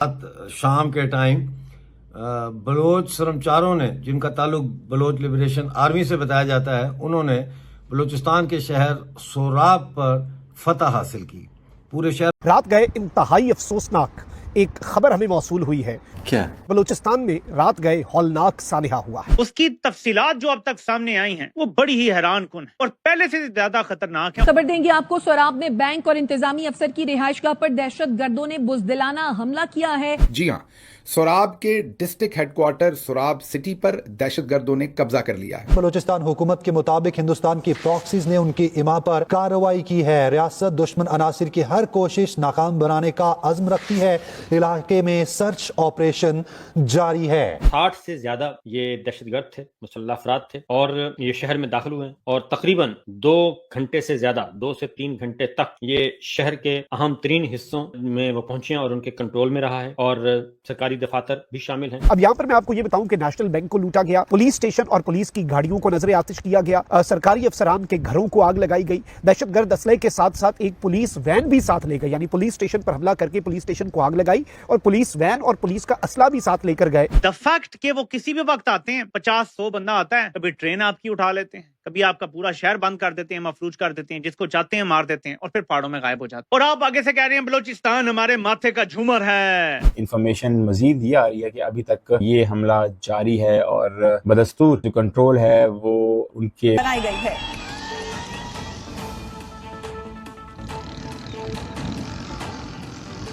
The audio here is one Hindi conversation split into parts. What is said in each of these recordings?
शाम के टाइम बलोच कर्मचारियों ने, जिनका ताल्लुक बलोच लिबरेशन आर्मी से बताया जाता है, उन्होंने बलूचिस्तान के शहर सोराब पर फतह हासिल की। पूरे शहर रात गए इंतहाई अफसोसनाक एक खबर हमें मौसूल हुई है। क्या? बलूचिस्तान में रात गए हौलनाक सानिहा हुआ है। उसकी तफसीलात जो अब तक सामने आई हैं वो बड़ी ही हैरानकुन है और पहले से ज्यादा खतरनाक है। खबर देंगे आपको, सोराब में बैंक और इंतजामी अफसर की रिहाइशगाह पर दहशत गर्दों ने बुजदिलाना हमला किया है। जी हाँ, सोराब के डिस्ट्रिक्ट हेडक्वार्टर सोराब सिटी पर दहशतगर्दों ने कब्जा कर लिया है। बलूचिस्तान हुकूमत के मुताबिक हिंदुस्तान की प्रॉक्सीज ने उनकी इमा पर कार्रवाई की है। रियासत दुश्मन अनासिर की हर कोशिश नाकाम बनाने का अज़्म रखती है। इलाके में सर्च ऑपरेशन जारी है। 60 से ज्यादा ये दहशतगर्द थे, मुसल्लह अफराद थे और ये शहर में दाखिल हुए और तकरीबन 2 घंटे से ज्यादा, 2 से 3 घंटे तक ये शहर के अहम तरीन हिस्सों में वो पहुंचे और उनके कंट्रोल में रहा है और सरकारी दफातर भी शामिल हैं। अब यहाँ पर मैं आपको ये बताऊं कि नेशनल बैंक को लूटा गया, पुलिस स्टेशन और पुलिस की गाड़ियों को नजर आतिश किया गया, सरकारी अफसरान के घरों को आग लगाई गई। दहशतगर्द असले के साथ साथ एक पुलिस वैन भी साथ ले गए, यानी पुलिस स्टेशन पर हमला करके पुलिस स्टेशन को आग लगाई और पुलिस वैन और पुलिस का असला भी साथ लेकर गए। द फैक्ट कि वो किसी भी वक्त आते हैं, 50-100 बंदा आता है, कभी ट्रेन आपकी उठा लेते हैं, कभी आपका पूरा शहर बंद कर देते हैं, मफलूज कर देते हैं, जिसको चाहते हैं मार देते हैं और फिर पहाड़ों में गायब हो जाते हैं। और आप आगे से कह रहे हैं बलूचिस्तान हमारे माथे का झूमर है। इंफॉर्मेशन मजीद ये आ रही है कि अभी तक ये हमला जारी है और बदस्तूर जो कंट्रोल है वो उनके बनाई गई है।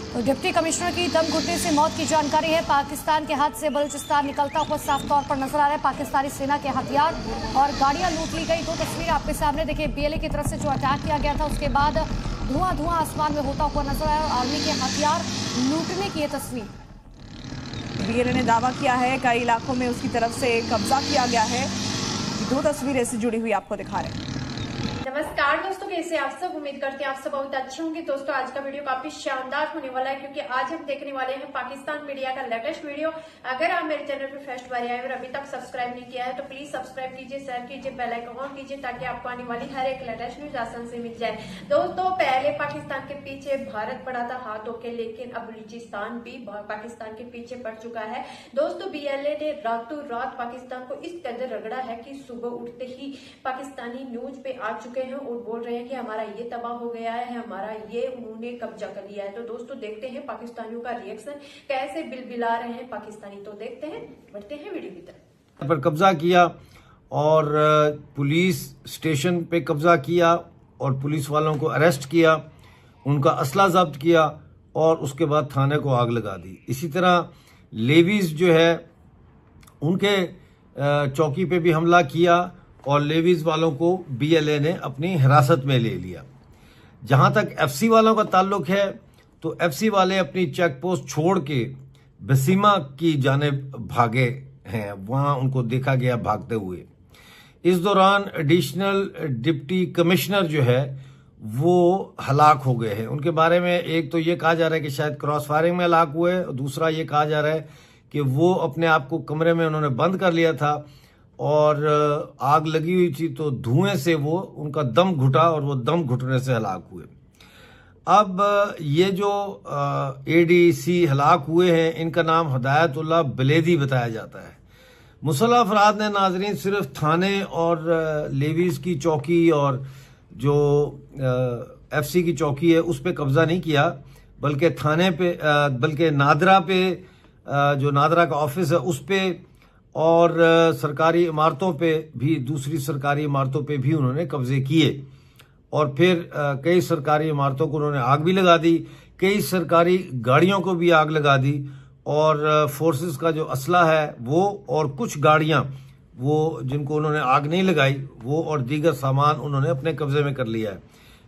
तो डिप्टी कमिश्नर की दम घुटने से मौत की जानकारी है। पाकिस्तान के हाथ से बलूचिस्तान निकलता हुआ साफ तौर पर नजर आ रहा है। पाकिस्तानी सेना के हथियार और गाड़ियां लूट ली गई। 2 तस्वीर आपके सामने देखिए, बीएलए की तरफ से जो अटैक किया गया था उसके बाद धुआं आसमान में होता हुआ नजर आया और आर्मी के हथियार लूटने की ये तस्वीर। बीएलए ने दावा किया है कई इलाकों में उसकी तरफ से कब्जा किया गया है। 2 तस्वीरें से जुड़ी हुई आपको दिखा रहे हैं। नमस्कार दोस्तों, कैसे आप सब? उम्मीद करते हैं आप सब बहुत अच्छे होंगे। दोस्तों आज का वीडियो काफी शानदार होने वाला है क्योंकि आज हम देखने वाले हैं पाकिस्तान मीडिया का लेटेस्ट वीडियो। अगर आप मेरे चैनल पर फर्स्ट बार आए और अभी तक सब्सक्राइब नहीं किया है तो प्लीज सब्सक्राइब कीजिए, शेयर कीजिए, बेल आइकन ऑन कीजिए ताकि आपको आने वाली हर एक लेटेस्ट न्यूज आसान से मिल जाए। दोस्तों पहले पाकिस्तान के पीछे भारत पड़ा था हाथ धोके, लेकिन अब बलूचिस्तान भी पाकिस्तान के पीछे पड़ चुका है। दोस्तों बीएलए ने रातों रात पाकिस्तान को इस कदर रगड़ा है कि सुबह उठते ही पाकिस्तानी न्यूज पे आ चुके हैं और बोल रहे हैं कि हमारा ये तबाह हो गया है, हमारा ये उन्होंने कब्जा कर लिया है। तो दोस्तों देखते हैं पाकिस्तानियों का रिएक्शन, कैसे बिलबिला रहे हैं पाकिस्तानी। तो देखते हैं, बढ़ते हैं वीडियो की तरफ। पर कब्जा किया और पुलिस स्टेशन पे कब्जा किया और पुलिस वालों को अरेस्ट किया, उनका असला जब्त किया और उसके बाद थाने को आग लगा दी। इसी तरह लेवीज जो है उनके चौकी पे भी हमला किया और लेवीज वालों को बीएलए ने अपनी हिरासत में ले लिया। जहां तक एफसी वालों का ताल्लुक है तो एफसी वाले अपनी चेक पोस्ट छोड़ के बसीमा की जानिब भागे हैं, वहां उनको देखा गया भागते हुए। इस दौरान एडिशनल डिप्टी कमिश्नर जो है वो हलाक हो गए हैं। उनके बारे में एक तो ये कहा जा रहा है कि शायद क्रॉस फायरिंग में हलाक हुए, दूसरा ये कहा जा रहा है कि वो अपने आप को कमरे में उन्होंने बंद कर लिया था और आग लगी हुई थी तो धुएं से वो उनका दम घुटा और वो दम घुटने से हलाक हुए। अब ये जो एडीसी हलाक हुए हैं इनका नाम हिदायतुल्लाह बलेदी बताया जाता है। मुसल्लह अफराद ने नाजरीन सिर्फ थाने और लेवीज की चौकी और जो एफसी की चौकी है उस पर कब्जा नहीं किया, बल्कि थाने पे बल्कि नादरा पे जो नादरा का ऑफिस है उस पे और सरकारी इमारतों पे भी, दूसरी सरकारी इमारतों पे भी उन्होंने कब्जे किए और फिर कई सरकारी इमारतों को उन्होंने आग भी लगा दी, कई सरकारी गाड़ियों को भी आग लगा दी और फोर्सेस का जो असला है वो और कुछ गाड़ियां वो जिनको उन्होंने आग नहीं लगाई वो और दीगर सामान उन्होंने अपने कब्जे में कर लिया है।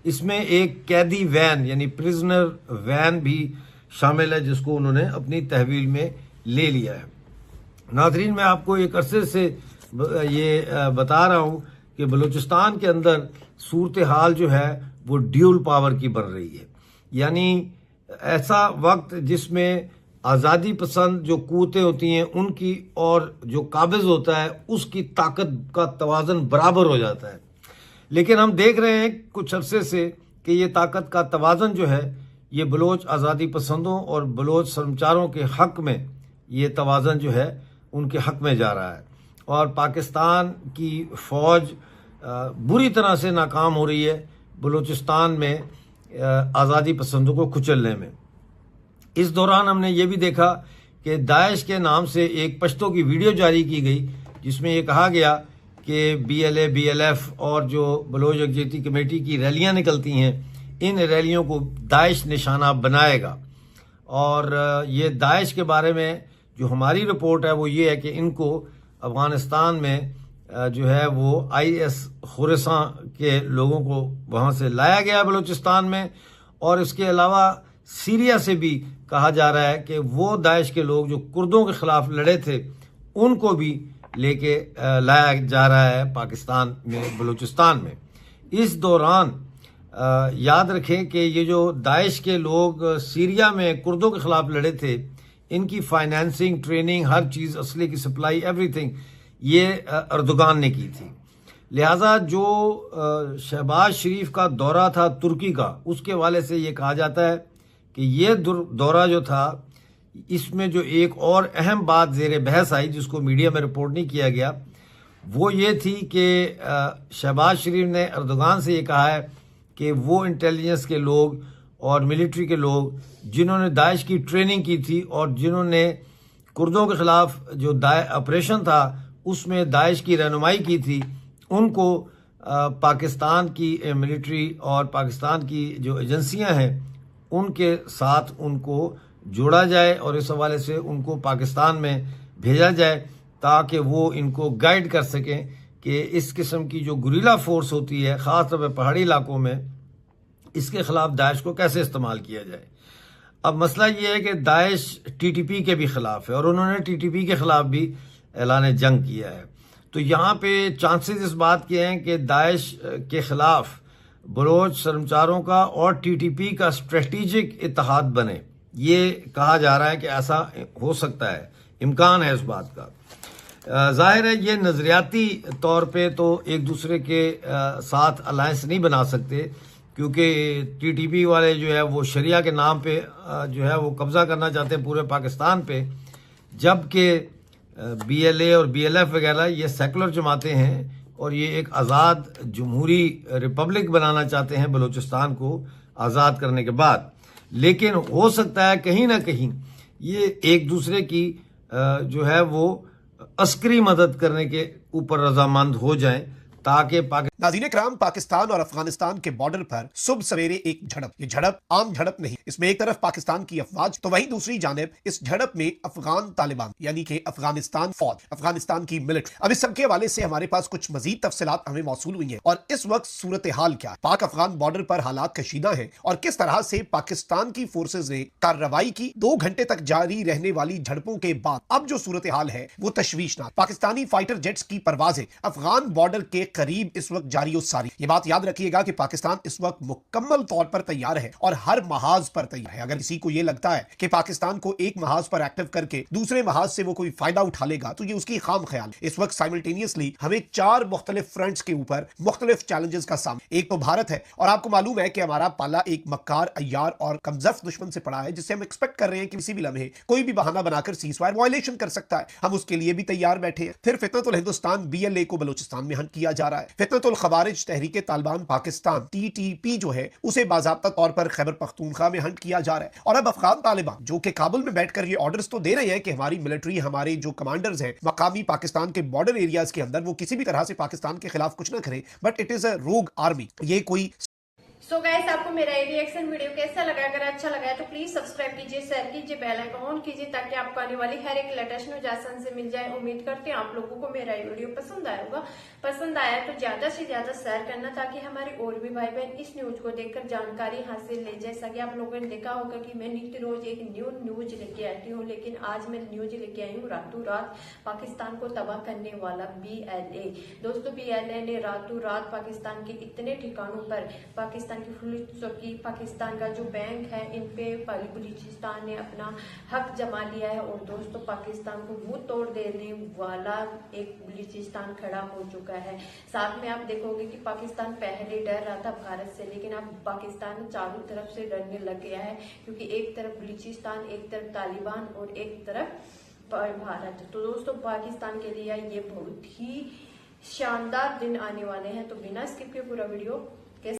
इसमें एक कैदी वैन यानी प्रिजनर वैन भी शामिल है जिसको उन्होंने अपनी तहवील में ले लिया है। नाज़रीन मैं आपको एक अरसे से ये बता रहा हूँ कि बलूचिस्तान के अंदर सूरत हाल जो है वो ड्यूल पावर की बन रही है, यानी ऐसा वक्त जिसमें आज़ादी पसंद जो क़ुव्वतें होती हैं उनकी और जो काबिज होता है उसकी ताकत का तवाज़न बराबर हो जाता है। लेकिन हम देख रहे हैं कुछ अरसे से कि ये ताकत का तवाज़न जो है ये बलोच आज़ादी पसंदों और बलोच कर्मचारों के हक में ये तवाज़न जो है उनके हक में जा रहा है और पाकिस्तान की फ़ौज बुरी तरह से नाकाम हो रही है बलूचिस्तान में आज़ादी पसंदों को कुचलने में। इस दौरान हमने ये भी देखा कि दाइश के नाम से एक पश्तो की वीडियो जारी की गई जिसमें ये कहा गया कि BLA BLF और जो बलोच यकजहती कमेटी की रैलियां निकलती हैं इन रैलियों को दाइश निशाना बनाएगा। और ये दाइश के बारे में जो हमारी रिपोर्ट है वो ये है कि इनको अफ़गानिस्तान में जो है वो IS खुरासान के लोगों को वहाँ से लाया गया बलूचिस्तान में और इसके अलावा सीरिया से भी कहा जा रहा है कि वो दाइश के लोग जो कुर्दों के ख़िलाफ़ लड़े थे उनको भी लेके लाया जा रहा है पाकिस्तान में बलूचिस्तान में। इस दौरान याद रखें कि ये जो दाइश के लोग सीरिया में कुर्दों के ख़िलाफ़ लड़े थे इनकी फाइनेंसिंग, ट्रेनिंग, हर चीज़, असले की सप्लाई, एवरीथिंग ये अर्दोगान ने की थी। लिहाजा जो शहबाज शरीफ का दौरा था तुर्की का उसके हवाले से ये कहा जाता है कि ये दौरा जो था इसमें जो एक और अहम बात ज़ेर बहस आई जिसको मीडिया में रिपोर्ट नहीं किया गया वो ये थी कि शहबाज शरीफ ने अर्दोगान से ये कहा है कि वो इंटेलिजेंस के लोग और मिलिट्री के लोग जिन्होंने दाइश की ट्रेनिंग की थी और जिन्होंने कुर्दों के ख़िलाफ़ जो ऑपरेशन था उसमें दाइश की रहनुमाई की थी उनको पाकिस्तान की मिलिट्री और पाकिस्तान की जो एजेंसियां हैं उनके साथ उनको जोड़ा जाए और इस हवाले से उनको पाकिस्तान में भेजा जाए ताकि वो इनको गाइड कर सकें कि इस किस्म की जो गुरिल्ला फोर्स होती है ख़ास तौर पर पहाड़ी इलाकों में इसके ख़िलाफ़ दाइश को कैसे इस्तेमाल किया जाए। अब मसला ये है कि दाइश TTP के भी ख़िलाफ़ है और उन्होंने TTP के ख़िलाफ़ भी ऐलान जंग किया है। तो यहाँ पे चांसेस इस बात के हैं कि दाइश के ख़िलाफ़ बलोच कर्मचारों का और TTP का स्ट्रेटिजिक इत्तेहाद बने। ये कहा जा रहा है कि ऐसा हो सकता है, इम्कान है इस बात का। ज़ाहिर है ये नज़रियाती तौर पे तो एक दूसरे के साथ अलायंस नहीं बना सकते क्योंकि TTP वाले जो है वो शरिया के नाम पे जो है वो कब्ज़ा करना चाहते हैं पूरे पाकिस्तान पे, जबकि BLA और BLF वगैरह ये सेकुलर जमातें हैं और ये एक आज़ाद जमहूरी रिपब्लिक बनाना चाहते हैं बलूचिस्तान को आज़ाद करने के बाद। लेकिन हो सकता है कहीं ना कहीं ये एक दूसरे की जो है वो अस्करी मदद करने के ऊपर रजामंद हो जाएं ताकि नाज़रीन इकराम, पाकिस्तान और अफगानिस्तान के बॉर्डर पर सुबह सवेरे एक झड़प। ये झड़प आम झड़प नहीं, इसमें एक तरफ पाकिस्तान की अफवाज तो वहीं दूसरी जानिब इस झड़प में अफगान तालिबान यानी कि अफगानिस्तान फौज, अफगानिस्तान की मिलिट्री। अब इस सबके हवाले से हमारे पास कुछ मजीद तफसीलात हमें मौसूल हुई है और इस वक्त सूरत हाल क्या है, पाक अफगान बॉर्डर पर हालात कशीदा है और किस तरह से पाकिस्तान की फोर्सेज ने कार्रवाई की। 2 घंटे तक जारी रहने वाली झड़पों के बाद अब जो सूरत हाल है वो तशवीशनाक। पाकिस्तानी फाइटर जेट्स की परवाजें अफगान बॉर्डर के करीब इस वक्त जारी और सारी। ये बात याद रखिएगा कि पाकिस्तान इस वक्त मुकम्मल तौर पर तैयार है और हर महाज पर तैयार है। अगर किसी को ये लगता है कि पाकिस्तान को एक महाज पर एक्टिव करके दूसरे महाज से वो कोई फायदा उठा लेगा तो ये उसकी खाम ख्याल। इस वक्त साइमल्टेनियसली हमें 4 मुख्तलिफ फ्रंट्स के ऊपर मुख्तलिफ चैलेंजेस का सामना। एक तो भारत है और आपको मालूम है कि हमारा पाला एक मक्कार, अय्यार और कमजफ दुश्मन से पड़ा है जिससे हम एक्सपेक्ट कर रहे हैं कि किसी भी लम्हे कोई भी बहाना बनाकर सीजफायर वायलेशन कर सकता है। हम उसके लिए भी तैयार बैठे हैं। फिर फितनतुल हिंदुस्तान BLA को बलूचिस्तान में हंट किया जा रहा है। फितनतुल खवारिज तहरीके तालिबान पाकिस्तान TTP जो है उसे बाज़ाब्ता तौर पर खैबर पख्तूनख्वा में हंट किया जा रहा है। और अब अफगान तालिबान जो कि काबुल में बैठकर ये ऑर्डर्स तो दे रहे हैं कि हमारी मिलिट्री, हमारे जो कमांडर्स हैं मकामी पाकिस्तान के बॉर्डर एरियाज के अंदर वो किसी भी तरह से पाकिस्तान के खिलाफ कुछ ना करे, बट इट इज अ रोग आर्मी। ये कोई सो गाइस, आपको मेरा ये रिएक्शन वीडियो कैसा लगा? अगर अच्छा लगा है तो प्लीज सब्सक्राइब कीजिए, शेयर कीजिए, बेल आइकन ऑन कीजिए ताकि आपको आने वाली हर एक लेटेस्ट न्यूज आसान से मिल जाए। उम्मीद करते हैं आप लोगों को मेरा ये वीडियो पसंद आया होगा। पसंद आया तो ज्यादा से ज्यादा शेयर करना ताकि हमारे और भी भाई बहन इस न्यूज को देखकर जानकारी हासिल ले। जैसा कि आप लोगों ने देखा होगा कि मैं नित्य रोज एक न्यू न्यूज लेके आती हूँ, लेकिन आज मैं न्यूज लेके आई हूँ रातों रात पाकिस्तान को तबाह करने वाला BLA। दोस्तों, BLA ने रातों रात पाकिस्तान के इतने ठिकानों पर पाकिस्तानी पाकिस्तान की पुलिस चौकी, पाकिस्तान का जो बैंक है, इन पे बलूचिस्तान ने अपना हक जमा लिया है। और दोस्तों पाकिस्तान को मुंह तोड़ देने वाला एक बलूचिस्तान खड़ा हो चुका है। साथ में आप देखोगे कि पाकिस्तान पहले डर रहा था भारत से, लेकिन अब पाकिस्तान चारों तरफ से डरने लग गया है, क्योंकि एक तरफ बलूचिस्तान, एक तरफ तालिबान और एक तरफ भारत। तो दोस्तों पाकिस्तान के लिए ये बहुत ही शानदार दिन आने वाले हैं। तो बिना स्किप के पूरा वीडियो